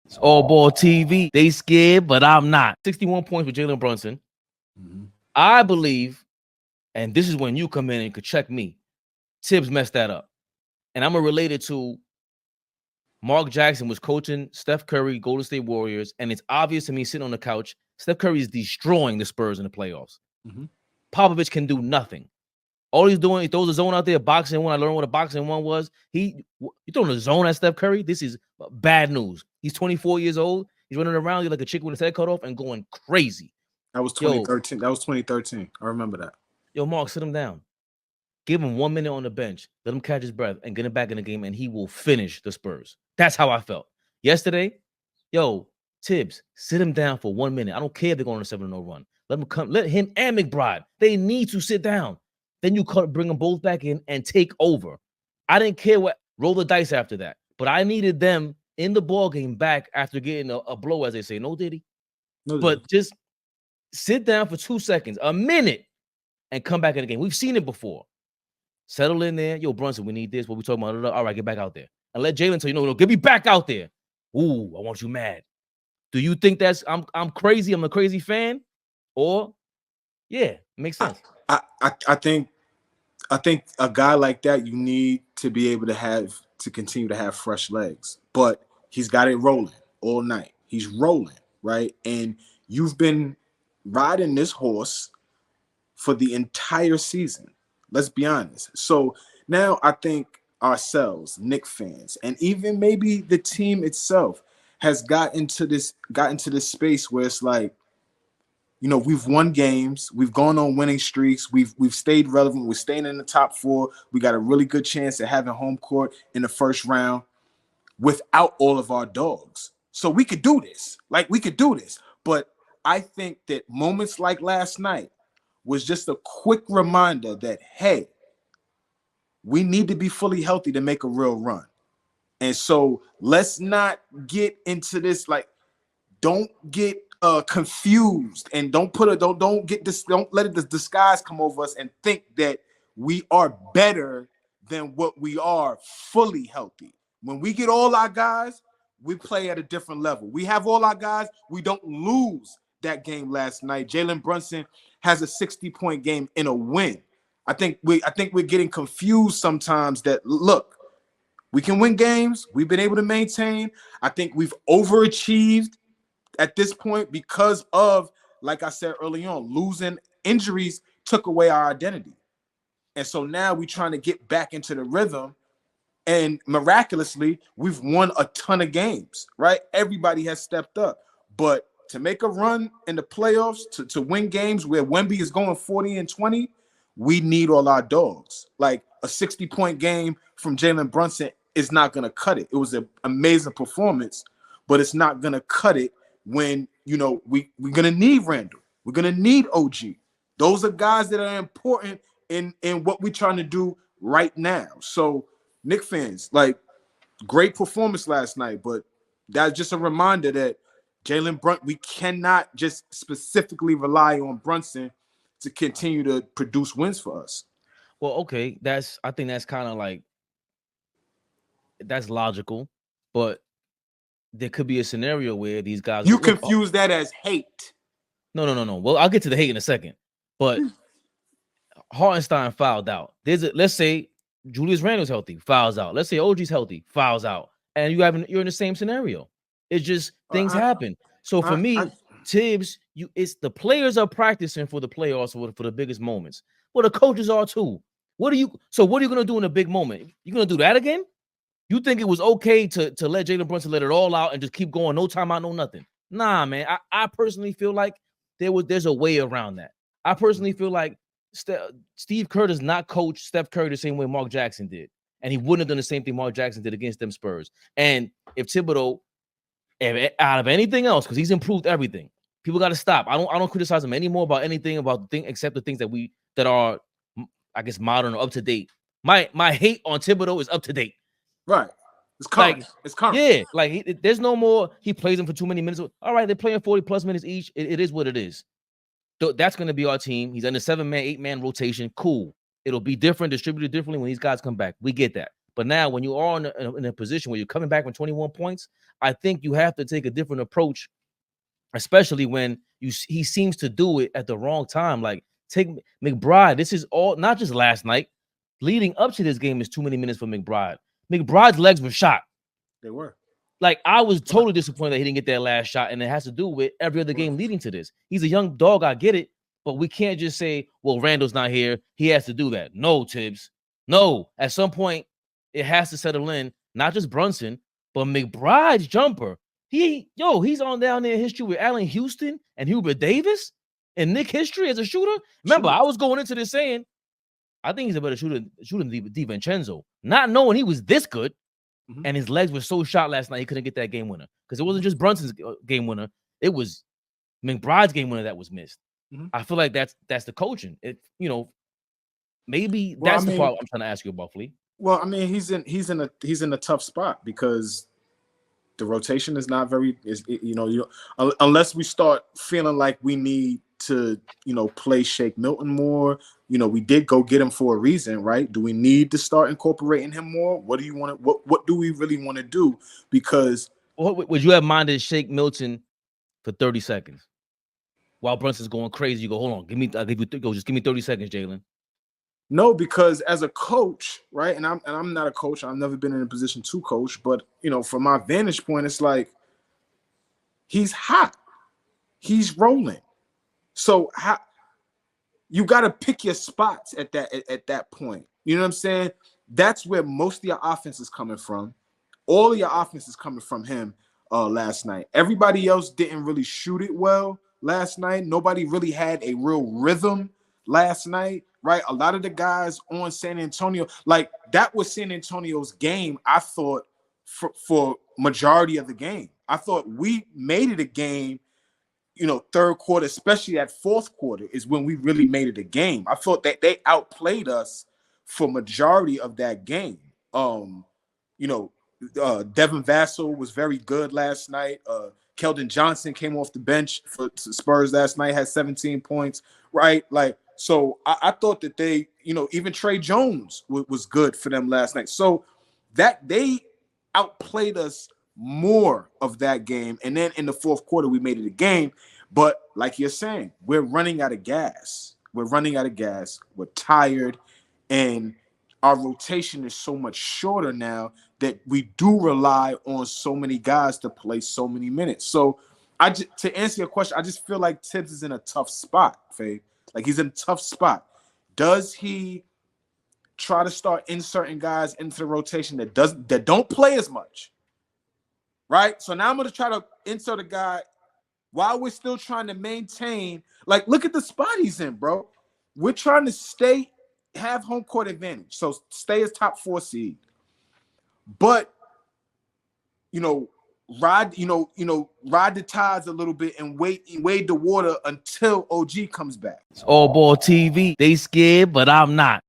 It's AllBall TV. They scared, but I'm not. 61 points with Jaylen Brunson. Mm-hmm. I believe, and this is when you come in and could check me, Thibs messed that up. And I'm going to relate it to Mark Jackson was coaching Steph Curry, Golden State Warriors, and it's obvious to me sitting on the couch, Steph Curry is destroying the Spurs in the playoffs. Mm-hmm. Popovich can do nothing. All he's doing, he throws a zone out there, boxing one. I learned what a boxing one was. You throwing a zone at Steph Curry? This is bad news. He's 24 years old. He's running around like a chick with his head cut off and going crazy. That was 2013. That was 2013. I remember that. Yo, Mark, sit him down. Give him 1 minute on the bench. Let him catch his breath and get him back in the game, and he will finish the Spurs. That's how I felt. Yesterday, yo, Thibs, sit him down for 1 minute. I don't care if they're going on a 7-0 run. Let him come. Let him and McBride. They need to sit down. Then you bring them both back in and take over. I didn't care what, roll the dice after that. But I needed them in the ball game back after getting a blow, as they say. No, did he? No, but just sit down for 2 seconds, a minute, and come back in the game. We've seen it before. Settle in there. Yo, Brunson, we need this. What we talking about? All right, get back out there. And let Jaylen tell you, no, get me back out there. Ooh, I want you mad. Do you think that's I'm crazy? I'm a crazy fan? Or, yeah, makes sense. I think a guy like that, you need to be able to continue to have fresh legs. But he's got it rolling all night. He's rolling, right? And you've been riding this horse for the entire season. Let's be honest. So now I think ourselves, Knicks fans, and even maybe the team itself has got into this space where it's like, you know, we've won games, we've gone on winning streaks, we've stayed relevant, we're staying in the top 4. We got a really good chance at having home court in the first round without all of our dogs. So we could do this. Like, we could do this. But I think that moments like last night was just a quick reminder that, hey, we need to be fully healthy to make a real run. And so let's not get into this, like, don't get confused, and don't let the disguise come over us and think that we are better than what we are fully healthy. When we get all our guys, we play at a different level. We have all our guys. We don't lose that game last night. Jaylen Brunson has a 60-point game in a win. I think we're getting confused sometimes that, look, we can win games. We've been able to maintain. I think we've overachieved at this point because of, like I said early on, losing injuries took away our identity. And so now we're trying to get back into the rhythm. And miraculously, we've won a ton of games, right? Everybody has stepped up. But to make a run in the playoffs, to win games where Wemby is going 40-20, we need all our dogs. Like, a 60-point game from Jaylen Brunson is not going to cut it. It was an amazing performance, but it's not going to cut it when, you know, we're going to need Randall. We're going to need OG. Those are guys that are important in what we're trying to do right now. So, Knicks fans, like, great performance last night, but that's just a reminder that Jaylen Brunson, we cannot just specifically rely on Brunson to continue to produce wins for us. Well, okay, I think that's kind of like, that's logical, but there could be a scenario where these guys, you confuse that as hate. No. Well, I'll get to the hate in a second, but Hartenstein fouled out. Let's say Julius Randle's healthy, fouls out. Let's say OG's healthy, fouls out, and you're in the same scenario. It's just things happen. So for me, Thibs, it's the players are practicing for the playoffs for the biggest moments. Well, the coaches are too. What are you going to do in a big moment? You going to do that again? You think it was okay to let Jaylen Brunson let it all out and just keep going, no timeout, no nothing? Nah, man. I personally feel like there's a way around that. I personally feel like Steve Kerr does not coach Steph Curry the same way Mark Jackson did, and he wouldn't have done the same thing Mark Jackson did against them Spurs. And if Thibodeau, out of anything else, because he's improved everything, people got to stop. I don't criticize him anymore about anything about the thing except the things that are, I guess, modern or up to date. My hate on Thibodeau is up to date. Right. It's current. It's current. Yeah, like there's no more. He plays them for too many minutes. All right, they're playing 40+ minutes each. It is what it is. That's going to be our team. He's in a 7-man, 8-man rotation. Cool. It'll be different, distributed differently when these guys come back. We get that. But now when you are in a position where you're coming back from 21 points, I think you have to take a different approach, especially when he seems to do it at the wrong time. Like, take McBride. This is all not just last night. Leading up to this game is too many minutes for McBride. McBride's legs were shot. They were. Like, I was totally disappointed that he didn't get that last shot, and it has to do with every other game leading to this. He's a young dog, I get it, but we can't just say, well, Randall's not here, he has to do that. No, Thibs. No. At some point, it has to settle in, not just Brunson, but McBride's jumper. He's on down there in history with Allen Houston and Hubert Davis and Knick history as a shooter. Remember, I was going into this saying, I think he's a better shooter than DiVincenzo, not knowing he was this good. And his legs were so shot last night, he couldn't get that game winner. Because it wasn't just Brunson's game winner. It was McBride's game winner that was missed. I feel like that's the coaching. Maybe that's the part I'm trying to ask you about, Flea. Well, I mean, he's in a tough spot because the rotation is not very, unless we start feeling like we need to, play Shake Milton more. We did go get him for a reason, right? Do we need to start incorporating him more? What do you want to? What do we really want to do? Because would you have minded Shake Milton for 30 seconds while Brunson's going crazy? You go, hold on, just give me 30 seconds, Jaylen. No, because as a coach, right? And I'm not a coach. I've never been in a position to coach, but from my vantage point, it's like he's hot, he's rolling. So you got to pick your spots at that point. You know what I'm saying? That's where most of your offense is coming from. All of your offense is coming from him last night. Everybody else didn't really shoot it well last night. Nobody really had a real rhythm last night, right? A lot of the guys on San Antonio, like that was San Antonio's game, I thought, for majority of the game. I thought we made it a game. Third quarter, especially that fourth quarter, is when we really made it a game. I thought that they outplayed us for majority of that game. Devin Vassell was very good last night. Keldon Johnson came off the bench for Spurs last night, had 17 points, right? Like, so I thought that they, even Trey Jones was good for them last night. So that they outplayed us more of that game. And then in the fourth quarter, we made it a game. But like you're saying, we're running out of gas. We're tired. And our rotation is so much shorter now that we do rely on so many guys to play so many minutes. So to answer your question, I just feel like Thibs is in a tough spot, Fabe. Like, he's in a tough spot. Does he try to start inserting guys into the rotation that don't play as much? Right? So now I'm going to try to insert a guy while we're still trying to maintain. Like, look at the spot he's in, bro. We're trying to have home court advantage. So stay as top 4 seed. But, ride the tides a little bit and wade the water until OG comes back. It's AllBall TV. They scared, but I'm not.